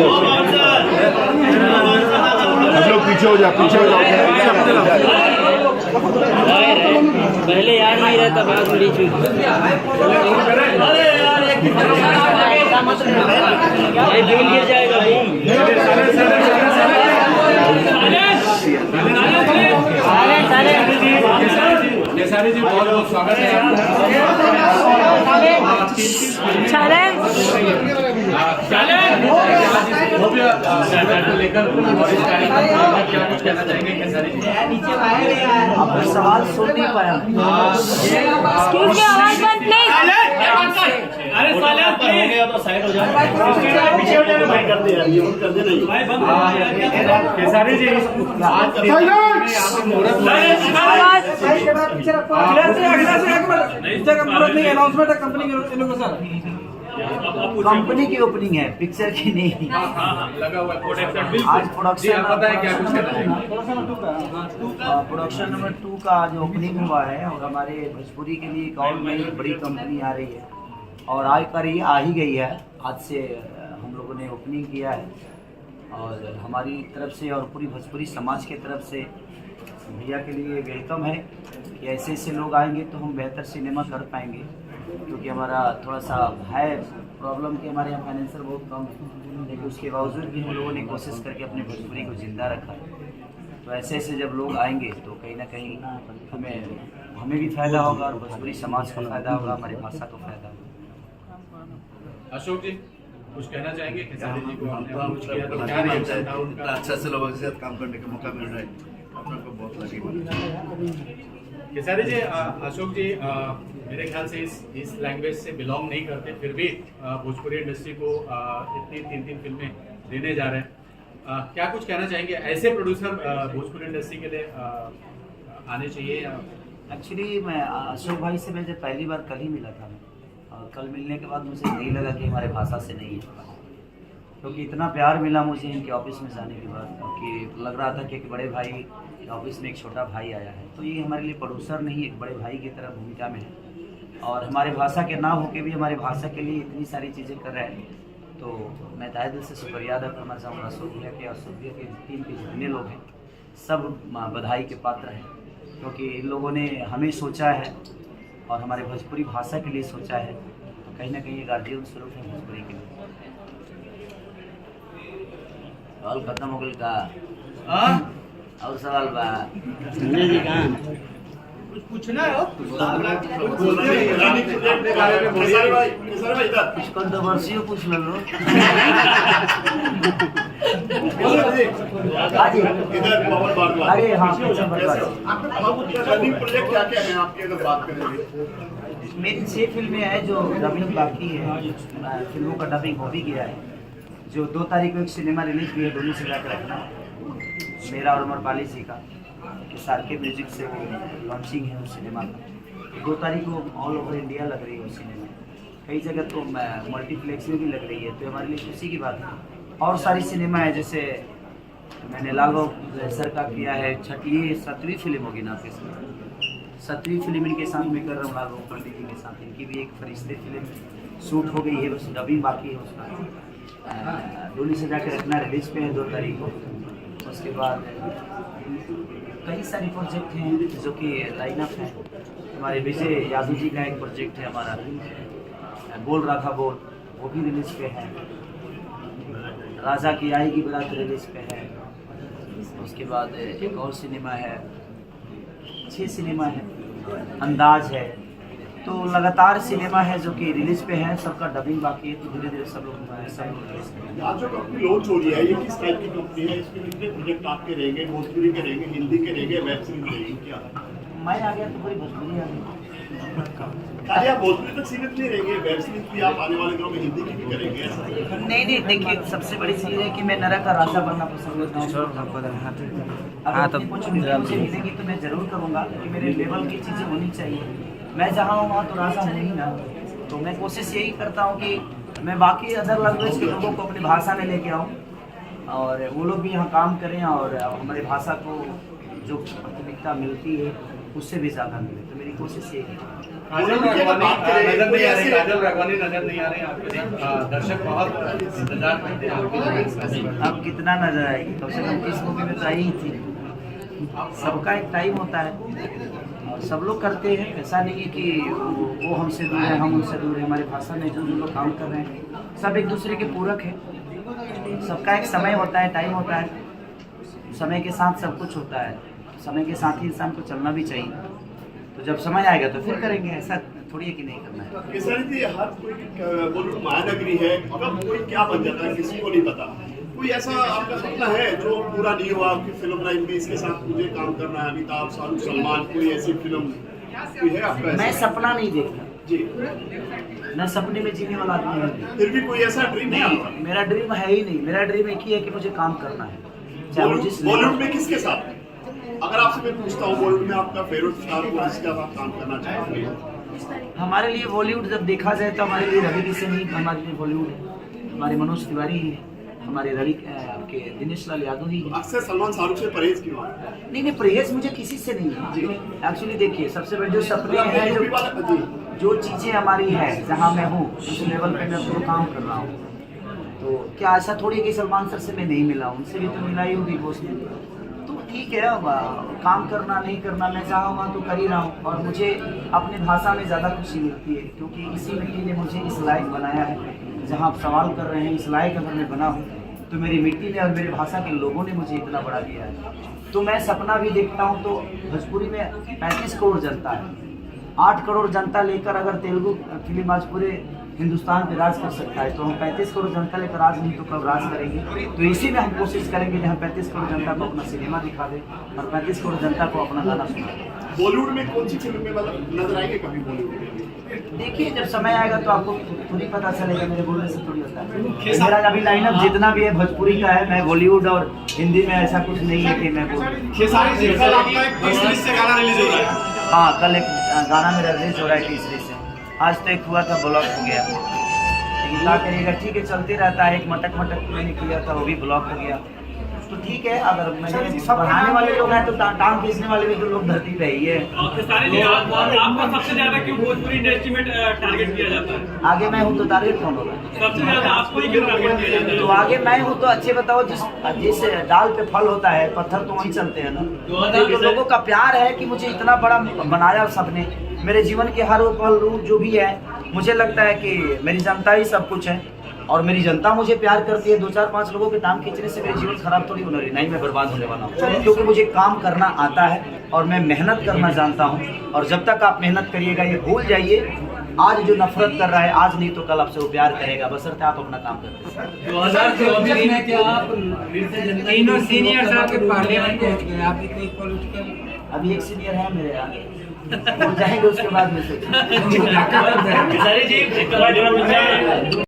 आप लोग पीछे हो जाओ, पीछे हो जाओ। पहले यार नहीं रहता बात बड़ी चीज। भाई बिल गिर जाएगा। केसारी जी बहुत बहुत स्वागत है। लेकर क्या कुछ कहना चाहेंगे केसारी जी? आपका सवाल सुन नहीं पाया। केसारी जी कंपनी की ओपनिंग है, पिक्चर की नहीं। लगा हुआ आज प्रोडक्शन पता है क्या कुछ कहना चाहेंगे? प्रोडक्शन नंबर 2 का आज ओपनिंग हुआ है और हमारे भोजपुरी के लिए एक और नई बड़ी कंपनी आ रही है और आ ही गई है। आज से हम लोगों ने ओपनिंग किया है और हमारी तरफ से और पूरी भोजपुरी समाज की तरफ से भैया के लिए वेलकम है कि ऐसे ऐसे लोग आएंगे तो हम बेहतर सिनेमा कर पाएंगे, क्योंकि हमारा थोड़ा सा है प्रॉब्लम कि हमारे यहाँ फाइनेंशियल बहुत कम है, लेकिन उसके बावजूद भी हम लोगों ने कोशिश करके अपनी भोजपुरी को ज़िंदा रखा है। तो ऐसे ऐसे जब लोग आएंगे तो कहीं ना कहीं हमें भी फ़ायदा होगा और भोजपुरी समाज को फ़ायदा होगा, हमारी भाषा को फ़ायदा होगा। अशोक जी कुछ कहना चाहेंगे केसारी जी को? आपने कुछ किया तो क्या रिएक्शन था उनका? अच्छा से लोगों के साथ काम करने का मौका मिल रहा है, अपने को बहुत लगेगा। केसारी जी, अशोक जी मेरे ख्याल से इस लैंग्वेज से बिलोंग नहीं करते, फिर भी भोजपुरी इंडस्ट्री को इतनी 3 फिल्में देने जा रहे हैं। क्या कुछ कहना चाहेंगे? ऐसे प्रोड्यूसर भोजपुरी इंडस्ट्री के लिए आने चाहिए या? एक्चुअली मैं अशोक भाई से मैं जब पहली बार कल ही मिला था और कल मिलने के बाद मुझे नहीं लगा कि हमारे भाषा से नहीं है, क्योंकि इतना प्यार मिला मुझे इनके ऑफिस में जाने के बाद कि लग रहा था कि एक बड़े भाई के ऑफिस में एक छोटा भाई आया है। तो ये हमारे लिए प्रोड्यूसर नहीं, एक बड़े भाई की तरह भूमिका में है और हमारे भाषा के ना होके भी हमारे भाषा के लिए इतनी सारी चीज़ें कर रहे हैं। तो मैं तहे दिल से शुक्रिया अदा करना चाहूँगा अशोक भैया के और अशोक भैया के टीम के जितने लोग हैं सब बधाई के पात्र हैं, क्योंकि इन लोगों ने हमें सोचा है और हमारे भोजपुरी भाषा के लिए सोचा है। तो कहीं ना कहीं ये गार्जियन स्वरूप है भोजपुरी के लिए। सवाल खत्म हो गई का और सवाल बा कुछ पूछना है? कुछ कंट्रोवर्सी पूछ लो। अरे हाँ, प्रोजेक्ट क्या क्या है आपकी अगर बात करेंगे? मेरी 6 फिल्में हैं जो डबिंग बाकी है, फिल्मों का डबिंग हो भी गया है। जो 2 तारीख को एक सिनेमा रिलीज भी है, दोनों से जाकर रखना, मेरा और अमरपाली जी का, सार के म्यूजिक से वो लॉन्चिंग है उस सिनेमा का। 2 तारीख को ऑल ओवर इंडिया लग रही है उस सिनेमा, कई जगह तो मल्टीप्लेक्स में भी लग रही है, तो हमारे लिए खुशी की बात है। और सारी सिनेमा है, जैसे मैंने लाल बाबू सर का किया है, 7वीं फिल्म होगी ना आपके साथ, 7वीं फिल्म इनके साथ में कर रहा हूँ लाल बाबू पंडित जी के साथ। इनकी भी एक फरिश्ते फिल्म शूट हो गई है, बस डबिंग बाकी है उसका। डोली से जाकर रखना रिलीज पे है 2 तारीख को। उसके बाद कई सारे प्रोजेक्ट हैं जो कि लाइनअप है। हमारे विजय यादव जी का एक प्रोजेक्ट है हमारा, बोल रहा था बोल, वो भी रिलीज पे है। राजा की आएगी बारात रिलीज पे है। उसके बाद एक और सिनेमा है, 6 सिनेमा है, अंदाज है। तो लगातार सिनेमा है जो कि रिलीज पे है, सबका डबिंग बाकी है। तो धीरे धीरे सब लोग रिलीज करेंगे। आज जो कंपनी लॉन्च हो रही है, ये किस टाइप की कंपनी है? इसमें कितने प्रोजेक्ट आपके रहेंगे? भोजपुरी के रहेंगे, हिंदी के रहेंगे, वेब सीरीज रहेगी क्या? मैं आ गया तो पूरी भोजपुरी आ गई। अरे आप भोजपुरी तक सीमित नहीं रहेंगे, वेब सीरीज भी आप आने वाले दिनों में हिंदी की भी करेंगे ऐसा? नहीं, देखिए सबसे बड़ी चीज़ है कि मैं नरक का राजा बनना पसंद करता हूँ। अगर कुछ मुझे मिलेगी तो मैं ज़रूर करूँगा, क्योंकि मेरे लेवल की चीज़ें होनी चाहिए। मैं जहाँ हूँ वहाँ तो राजा हूँ ही ना। तो मैं कोशिश यही करता हूँ कि मैं बाकी अदर लैंग्वेज के लोगों को अपनी भाषा में लेके आऊँ और वो लोग भी यहाँ काम करें और हमारी भाषा को जो प्राथमिकता मिलती है उससे भी ज़्यादा मिले। तो मेरी कोशिश यही है। काजल राघवानी नजर नहीं आ रही आपके दर्शक बहुत इंतजार करते हैं आपके। अब कितना नजर आएगी, कम से कम 30 मूवी में तो आई ही थी। सबका एक टाइम होता है और सब लोग करते हैं, ऐसा नहीं है कि वो हमसे दूर है हम उनसे दूर है। हमारी भाषा में जो लोग काम कर रहे हैं सब एक दूसरे के पूरक हैं। सबका एक समय होता है, टाइम होता है, समय के साथ सब कुछ होता है, समय के साथ ही इंसान को चलना भी चाहिए। तो जब समय आएगा तो फिर करेंगे, ऐसा थोड़ी है कि नहीं करना है। केसरी जी, हर कोई बॉलीवुड महानगरी है, कब कोई क्या बन जाता है किसी को नहीं पता। कोई ऐसा आपका सपना है जो पूरा नहीं हुआ आपकी फिल्म लाइन में, इसके साथ मुझे काम करना है, अमिताभ, शाहरुख, सलमान, कोई ऐसी फिल्म कोई है आपका? मैं सपना नहीं देखता जी, मैं सपने में जीने वाला आदमी नहीं। फिर भी कोई ऐसा ड्रीम है आपका? मेरा ड्रीम है ही नहीं। मेरा ड्रीम एक ही है कि मुझे काम करना है, चाहे वो जिस बॉलीवुड में किसके साथ? अगर आपसे मैं पूछता हूँ बॉलीवुड में आपका फेवरेट स्टार को जिसके साथ आप काम करना चाहेंगे? हमारे लिए बॉलीवुड जब देखा जाए तो हमारे लिए रवि किशन ही हमारे लिए बॉलीवुड है, हमारे मनोज तिवारी ही है, हमारे रवि आपके दिनेश लाल यादव ही है। अक्सर सलमान शाहरुख से परहेज क्यों है? नहीं, परहेज मुझे किसी से नहीं है एक्चुअली। देखिए, सबसे बड़े जो सपने हैं, जो चीज़ें हमारी है, जहाँ मैं हूँ उस लेवल पे मैं अपना काम कर रहा हूँ। तो क्या ऐसा थोड़ी है कि सलमान सर से मैं नहीं मिला, उनसे भी तो मिला ही हूँ बिग बॉस में। तो ठीक है, अब काम करना नहीं करना मैं जहाँ वहाँ तो कर ही रहा हूँ। और मुझे अपनी भाषा में ज़्यादा खुशी मिलती है, क्योंकि इसी मिट्टी ने मुझे इस लायक बनाया है। जहाँ आप सवाल कर रहे हैं, इस लायक अगर मैं बना हूँ तो मेरी मिट्टी ने और मेरी भाषा के लोगों ने मुझे इतना बड़ा दिया है। तो मैं सपना भी देखता हूँ। तो भोजपुरी में 35 करोड़ जनता है, 8 करोड़ जनता लेकर अगर तेलुगु फिल्म आज पूरे हिंदुस्तान पे राज कर सकता है, तो हम 35 करोड़ जनता लेकर राज नहीं तो कब राज करेंगे। तो इसी में हम कोशिश करेंगे कि हम 35 करोड़ जनता को अपना सिनेमा दिखा दें और 35 करोड़ जनता को अपना गाना सुना दें। बॉलीवुड में कौन सी फिल्म में मतलब नजर आएंगे कभी बॉलीवुड में? देखिए, जब समय आएगा तो आपको खुद ही पता चलेगा, मेरे बोलने से थोड़ी होता है। मेरा अभी लाइनअप जितना भी है भोजपुरी का है, मैं बॉलीवुड और हिंदी में ऐसा कुछ नहीं है कि मैं हाँ, कल एक गाना मेरा रिलीज हो रहा है तीसरे से। आज तो एक हुआ था, ब्लॉक हो गया, लेकिन क्या करिएगा, ठीक है, चलते रहता है। एक मटक मैंने किया था, वो भी ब्लॉक हो गया। तो ठीक है, अगर मैंने बढ़ाने वाले लोग हैं तो टांग खींचने वाले भी जो लोग धरती पे ही है। आपका सबसे ज्यादा क्यों भोजपुरी इंडस्ट्री में टारगेट किया जाता है? आगे मैं हूँ तो टारगेट कौन होगा? सबसे ज्यादा आपको ही क्यों टारगेट किया जाता है? तो आगे मैं हूँ तो अच्छे बताओ, जिस डाल पे फल होता है, पत्थर तो वहीं चलते हैं ना। तो लोगों का प्यार है कि मुझे इतना बड़ा बनाया सबने। मेरे जीवन के हर वो पल जो भी है, मुझे लगता है कि मेरी जनता ही सब कुछ है और मेरी जनता मुझे प्यार करती है। 2-4-5 लोगों के नाम खींचने से मेरी जीवन खराब थोड़ी होने रही, नहीं मैं बर्बाद होने वाला हूँ, क्योंकि मुझे काम करना आता है और मैं मेहनत करना जानता हूँ। और जब तक आप मेहनत करिएगा, ये भूल जाइए, आज जो नफरत कर रहा है, आज नहीं तो कल आपसे वो प्यार करेगा, बशर्ते आप अपना काम करते हैं। 2024 में क्या आप तीनों सीनियर आपके पार्लियामेंट पहुंच गए? आप इतनी पॉलिटिकल अभी एक सीनियर है मेरे आगे, वो जाएंगे उसके बाद में सोचेंगे। जी